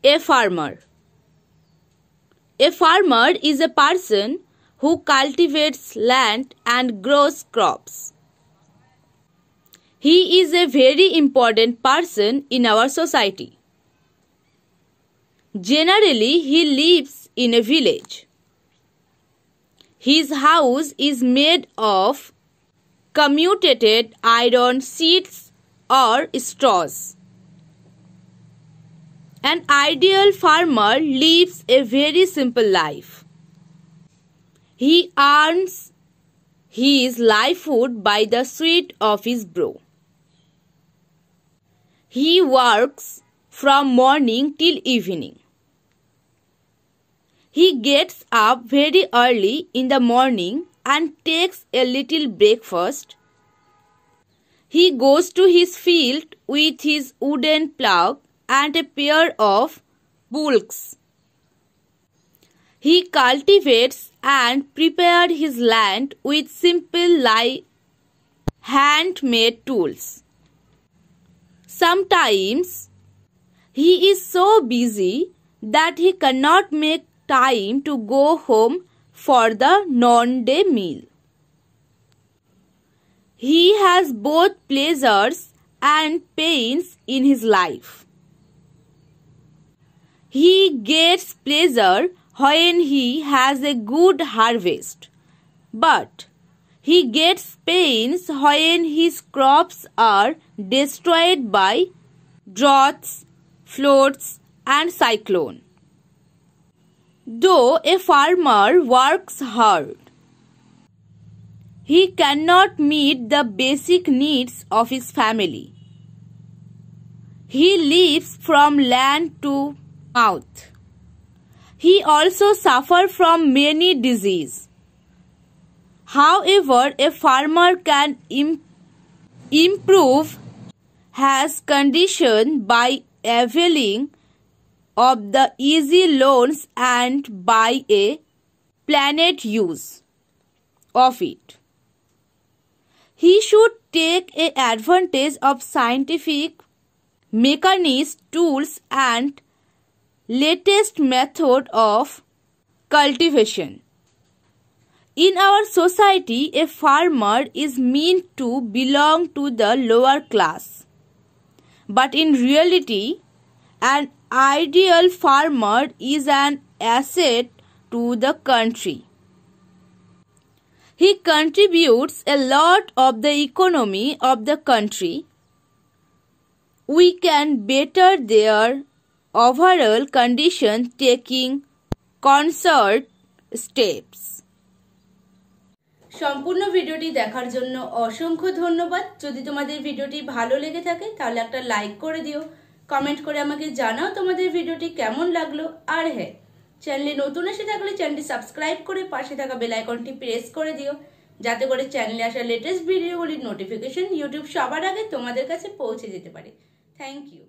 A farmer. A farmer is a person who cultivates land and grows crops. He is a very important person in our society. Generally, he lives in a village. His house is made of commutated iron sheets or straws. An ideal farmer lives a very simple life. He earns his livelihood by the sweat of his brow. He works from morning till evening. He gets up very early in the morning and takes a little breakfast. He goes to his field with his wooden plough and a pair of bullocks. He cultivates and prepares his land with simple handmade tools. Sometimes he is so busy that he cannot make time to go home for the noonday meal. He has both pleasures and pains in his life. He gets pleasure when he has a good harvest, but he gets pains when his crops are destroyed by droughts, floods, and cyclone. Though a farmer works hard, he cannot meet the basic needs of his family. He lives from land to mouth. He also suffers from many diseases. However, a farmer can improve his condition by availing of the easy loans and by a planned use of it. He should take advantage of scientific mechanized tools and latest method of cultivation. In our society, a farmer is meant to belong to the lower class. But in reality, an ideal farmer is an asset to the country. He contributes a lot of the economy of the country. We can better their overall condition taking concert steps. সম্পূর্ণ ভিডিওটি দেখার জন্য অসংখ্য ধন্যবাদ। যদি তোমাদের ভিডিওটি ভালো লেগে থাকে তাহলে একটা লাইক করে দিও, কমেন্ট করে আমাকে জানাও তোমাদের ভিডিওটি কেমন লাগলো। আর হ্যাঁ, চ্যানেলে নতুন এসে থাকলে চ্যানেলটি সাবস্ক্রাইব করে পাশে থাকা বেল আইকনটি প্রেস করে দিও, যাতে করে চ্যানেলে আসা লেটেস্ট ভিডিওগুলির নোটিফিকেশন ইউটিউব সবার আগে তোমাদের কাছে পৌঁছে যেতে পারে। Thank you.